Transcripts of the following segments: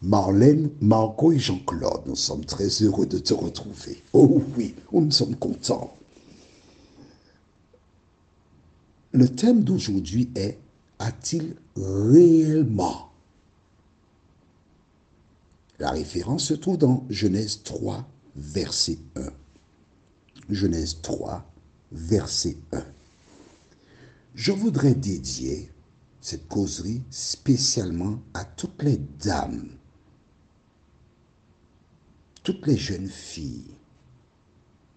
Marlène, Margot et Jean-Claude, nous sommes très heureux de te retrouver. Oh oui, nous sommes contents. Le thème d'aujourd'hui est: a-t-il réellement? La référence se trouve dans Genèse 3, verset 1. Genèse 3, verset 1. Je voudrais dédier cette causerie spécialement à toutes les dames, toutes les jeunes filles,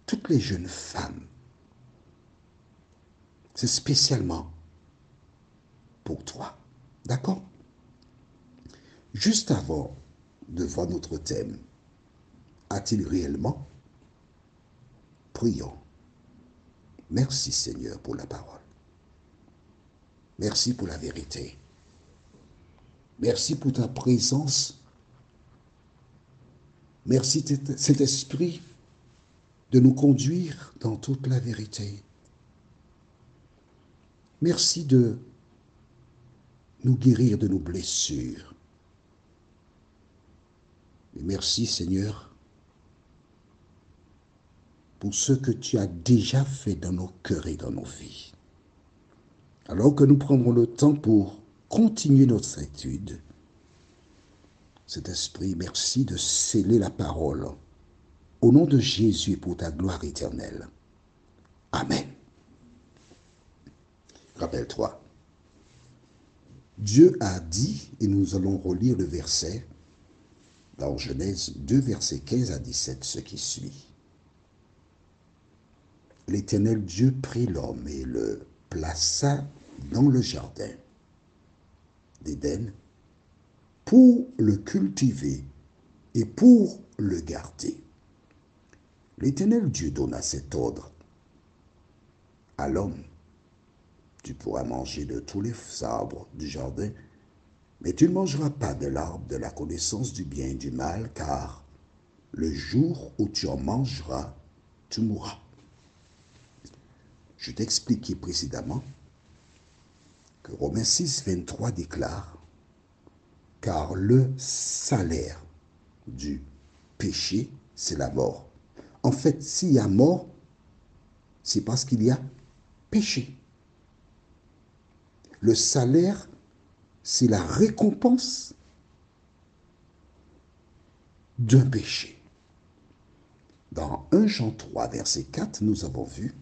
toutes les jeunes femmes. C'est spécialement pour toi. D'accord? Juste avant de voir notre thème, a-t-il réellement? Prions. Merci Seigneur pour la parole. Merci pour la vérité. Merci pour ta présence. Merci cet esprit de nous conduire dans toute la vérité. Merci de nous guérir de nos blessures. Et merci Seigneur pour ce que tu as déjà fait dans nos cœurs et dans nos vies. Alors que nous prendrons le temps pour continuer notre étude, cet esprit, merci de sceller la parole au nom de Jésus et pour ta gloire éternelle. Amen. Rappelle-toi, Dieu a dit, et nous allons relire le verset dans Genèse 2, versets 15 à 17, ce qui suit. L'Éternel Dieu prit l'homme et le plaça dans le jardin d'Éden pour le cultiver et pour le garder. L'Éternel Dieu donna cet ordre à l'homme: tu pourras manger de tous les arbres du jardin, mais tu ne mangeras pas de l'arbre de la connaissance du bien et du mal, car le jour où tu en mangeras, tu mourras. Je t'ai expliqué précédemment que Romains 6, 23 déclare: car le salaire du péché, c'est la mort. En fait, s'il y a mort, c'est parce qu'il y a péché. Le salaire, c'est la récompense d'un péché. Dans 1 Jean 3, verset 4, nous avons vu: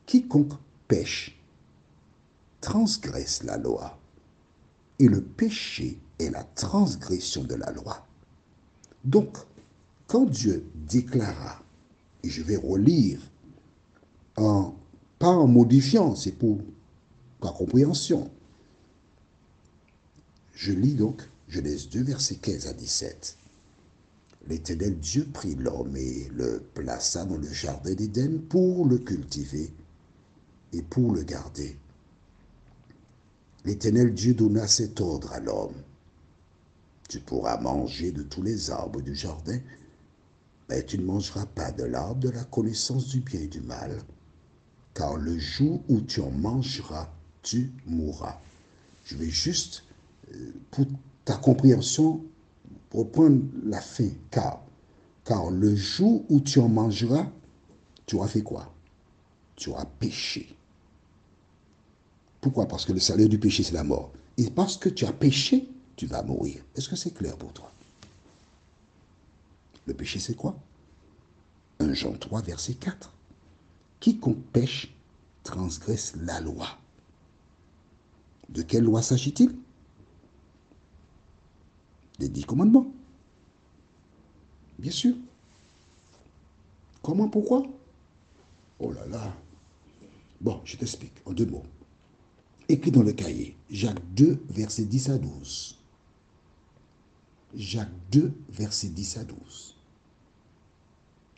quiconque pêche transgresse la loi, et le péché est la transgression de la loi. Donc, quand Dieu déclara, et je vais relire, pas en modifiant, c'est pour la compréhension. Je lis donc Genèse 2, versets 15 à 17. L'Éternel Dieu prit l'homme et le plaça dans le jardin d'Éden pour le cultiver et pour le garder. L'Éternel Dieu donna cet ordre à l'homme: tu pourras manger de tous les arbres du jardin, mais tu ne mangeras pas de l'arbre de la connaissance du bien et du mal, car le jour où tu en mangeras, tu mourras. Je vais juste, pour ta compréhension, reprendre la fin. Car le jour où tu en mangeras, tu auras fait quoi? Tu auras péché. Pourquoi? Parce que le salaire du péché, c'est la mort. Et parce que tu as péché, tu vas mourir. Est-ce que c'est clair pour toi? Le péché, c'est quoi? 1 Jean 3, verset 4. Quiconque pêche transgresse la loi. De quelle loi s'agit-il? Des 10 commandements. Bien sûr. Comment? Pourquoi? Oh là là. Bon, je t'explique en 2 mots. Écrit dans le cahier, Jacques 2, versets 10 à 12. Jacques 2, versets 10 à 12.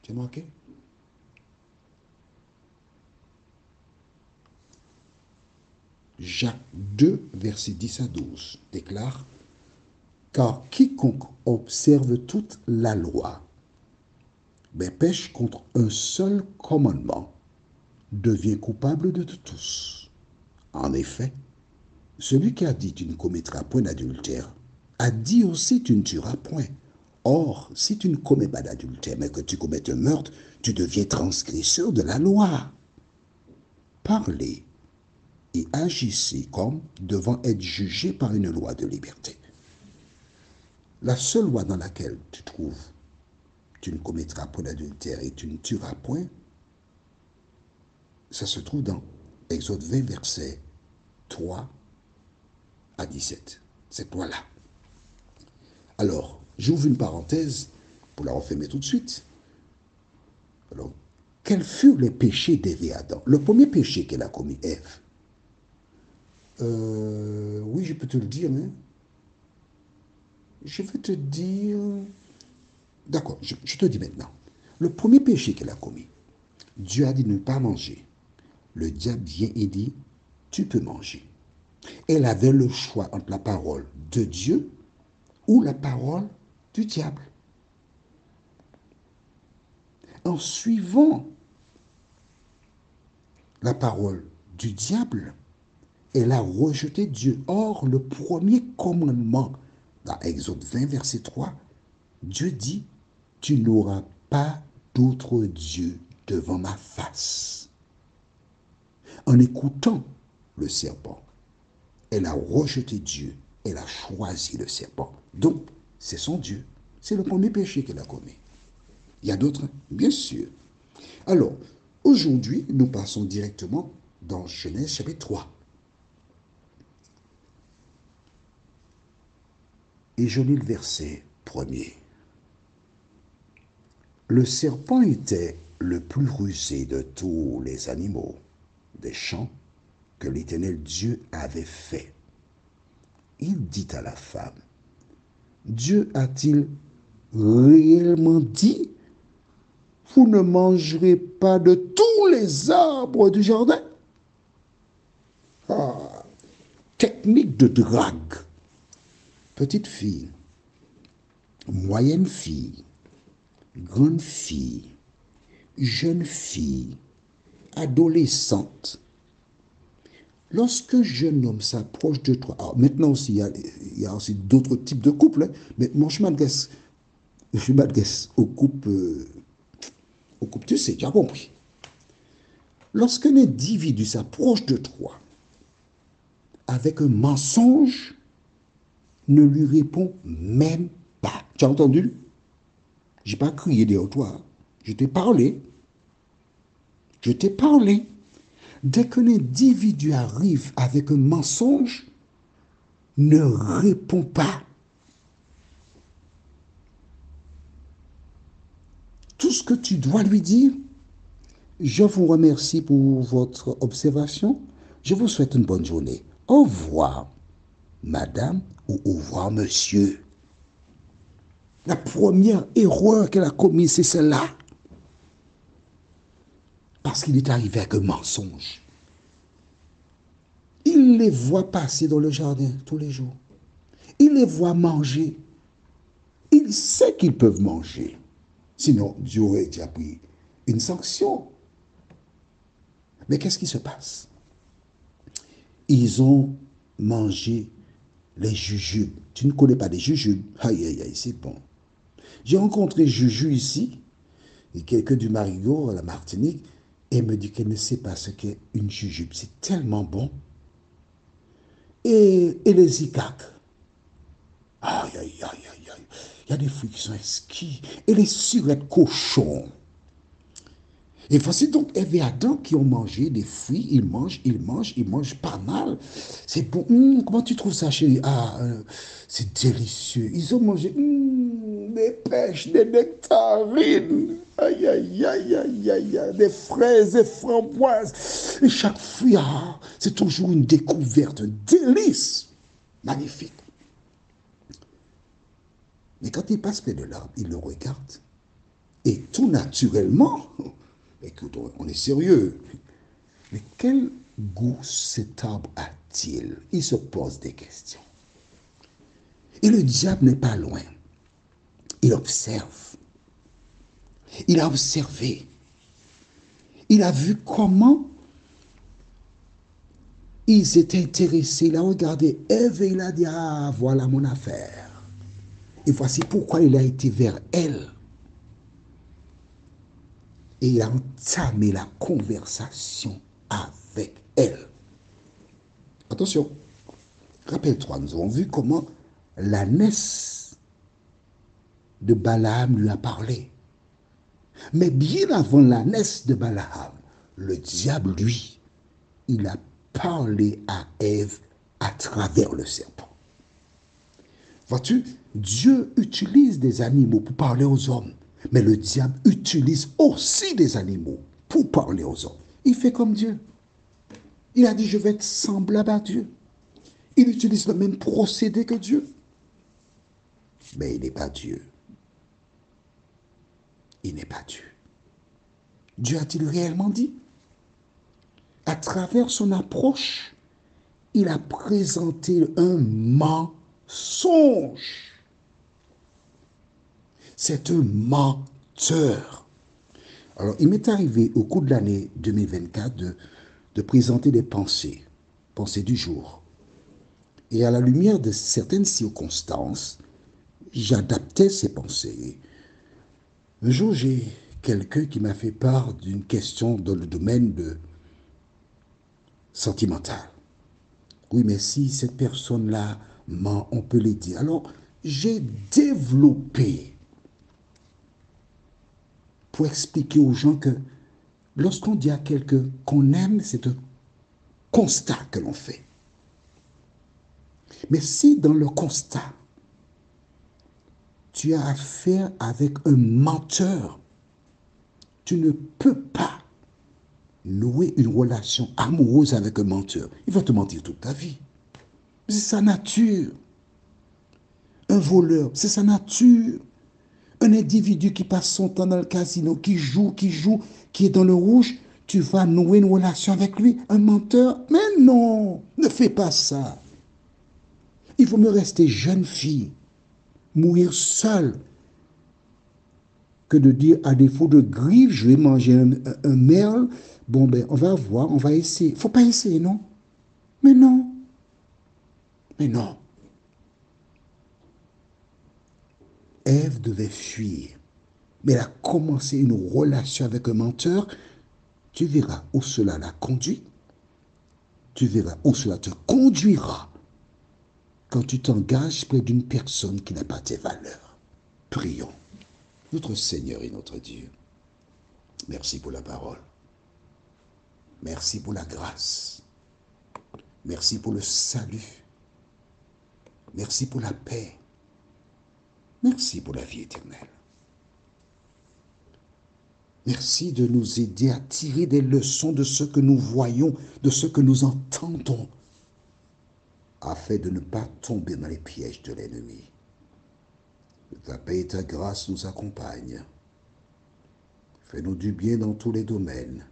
Tu as marqué? Jacques 2, versets 10 à 12 déclare: car quiconque observe toute la loi, mais pêche contre un seul commandement, devient coupable de tous. En effet, celui qui a dit: tu ne commettras point d'adultère, a dit aussi, tu ne tueras point. Or, si tu ne commets pas d'adultère, mais que tu commets un meurtre, tu deviens transgresseur de la loi. Parlez et agissez comme devant être jugé par une loi de liberté. La seule loi dans laquelle tu trouves tu ne commettras point d'adultère et tu ne tueras point, ça se trouve dans Exode 20, versets 3 à 17. Cette loi-là. Alors, j'ouvre une parenthèse pour la refermer tout de suite. Alors, quels furent les péchés d'Ève et Adam? Le premier péché qu'elle a commis, Ève. Oui, je peux te le dire. Hein? Je vais te dire... D'accord, je te dis maintenant. Le premier péché qu'elle a commis, Dieu a dit de ne pas manger. Le diable vient et dit, tu peux manger. Elle avait le choix entre la parole de Dieu ou la parole du diable. En suivant la parole du diable, elle a rejeté Dieu. Or, le premier commandement, dans Exode 20, verset 3, Dieu dit, tu n'auras pas d'autre Dieu devant ma face. En écoutant le serpent, elle a rejeté Dieu, elle a choisi le serpent. Donc, c'est son Dieu. C'est le premier péché qu'elle a commis. Il y a d'autres, bien sûr. Alors, aujourd'hui, nous passons directement dans Genèse chapitre 3. Et je lis le verset 1er. Le serpent était le plus rusé de tous les animaux des champs que l'Éternel Dieu avait fait. Il dit à la femme, Dieu a-t-il réellement dit, vous ne mangerez pas de tous les arbres du jardin? Ah, technique de drague. Petite fille, moyenne fille, grande fille, jeune fille, adolescente. Lorsque un jeune homme s'approche de toi, alors maintenant aussi, il y a aussi d'autres types de couples, hein, mais moi je m'adresse au couple, tu sais, tu as compris. Lorsqu'un individu s'approche de toi avec un mensonge, ne lui réponds même pas. Tu as entendu? Je n'ai pas crié derrière toi. Je t'ai parlé. Je t'ai parlé. Dès qu'un individu arrive avec un mensonge, ne réponds pas. Tout ce que tu dois lui dire, je vous remercie pour votre observation. Je vous souhaite une bonne journée. Au revoir, madame, ou au revoir, monsieur. La première erreur qu'elle a commise, c'est celle-là. Parce qu'il est arrivé avec un mensonge. Il les voit passer dans le jardin tous les jours. Il les voit manger. Il sait qu'ils peuvent manger. Sinon, Dieu aurait déjà pris une sanction. Mais qu'est-ce qui se passe? Ils ont mangé les jujubes. Tu ne connais pas les jujubes? Aïe, aïe, aïe, c'est bon. J'ai rencontré Juju ici, et quelqu'un du Marigot, à la Martinique, et me dit qu'elle ne sait pas ce qu'est une jujube. C'est tellement bon. Et les icaques. Aïe, aïe, aïe, aïe, aïe. Il y a des fruits qui sont exquis. Et les surettes cochons. Et voici donc Ève et Adam qui ont mangé des fruits. Ils mangent pas mal. C'est bon. Comment tu trouves ça, chérie? Ah, c'est délicieux. Ils ont mangé des pêches, des nectarines. Aïe, aïe, aïe, aïe, aïe, aïe. Des fraises, des framboises. Et chaque fruit, c'est toujours une découverte, un délice. Magnifique. Mais quand il passe près de l'arbre, il le regarde. Et tout naturellement, écoute, on est sérieux. Mais quel goût cet arbre a-t-il? Il se pose des questions. Et le diable n'est pas loin. Il observe. Il a observé. Il a vu comment ils étaient intéressés. Il a regardé Ève et il a dit, ah, voilà mon affaire. Et voici pourquoi il a été vers elle. Et il a entamé la conversation avec elle. Attention, rappelle-toi, nous avons vu comment l'ânesse de Balaam lui a parlé. Mais bien avant l'ânesse de Balaam, le diable, lui, il a parlé à Ève à travers le serpent. Vois-tu, Dieu utilise des animaux pour parler aux hommes, mais le diable utilise aussi des animaux pour parler aux hommes. Il fait comme Dieu. Il a dit, je vais être semblable à Dieu. Il utilise le même procédé que Dieu. Mais il n'est pas Dieu. Il n'est pas Dieu. Dieu a-t-il réellement dit? À travers son approche, il a présenté un mensonge. C'est un menteur. Alors, il m'est arrivé au cours de l'année 2024 de présenter des pensées du jour. Et à la lumière de certaines circonstances, j'adaptais ces pensées. Un jour, j'ai quelqu'un qui m'a fait part d'une question dans le domaine sentimental. Oui, mais si cette personne-là ment, on peut l'aider. Alors, j'ai développé pour expliquer aux gens que lorsqu'on dit à quelqu'un qu'on aime, c'est un constat que l'on fait. Mais si dans le constat, tu as affaire avec un menteur, tu ne peux pas nouer une relation amoureuse avec un menteur. Il va te mentir toute ta vie. C'est sa nature. Un voleur, c'est sa nature. Un individu qui passe son temps dans le casino, qui joue, qui est dans le rouge, tu vas nouer une relation avec lui. Un menteur? Mais non, ne fais pas ça. Il vaut mieux rester jeune fille, mourir seule, que de dire à défaut de grive, je vais manger un merle. Bon, ben, on va voir, on va essayer. Il ne faut pas essayer, non? Mais non. Mais non. Ève devait fuir. Mais elle a commencé une relation avec un menteur. Tu verras où cela la conduit. Tu verras où cela te conduira quand tu t'engages près d'une personne qui n'a pas tes valeurs. Prions. Notre Seigneur et notre Dieu, merci pour la parole. Merci pour la grâce. Merci pour le salut. Merci pour la paix. Merci pour la vie éternelle. Merci de nous aider à tirer des leçons de ce que nous voyons, de ce que nous entendons, afin de ne pas tomber dans les pièges de l'ennemi. Que ta paix et ta grâce nous accompagnent. Fais-nous du bien dans tous les domaines.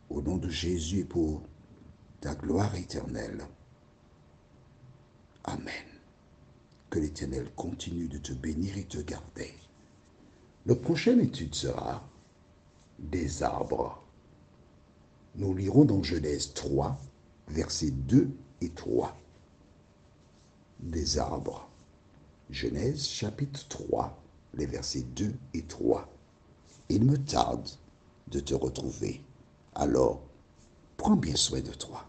Au nom de Jésus et pour ta gloire éternelle. Amen. Que l'Éternel continue de te bénir et te garder. Notre prochaine étude sera des arbres. Nous lirons dans Genèse 3, versets 2 et 3. Des arbres. Genèse chapitre 3, les versets 2 et 3. Il me tarde de te retrouver. Alors, prends bien soin de toi.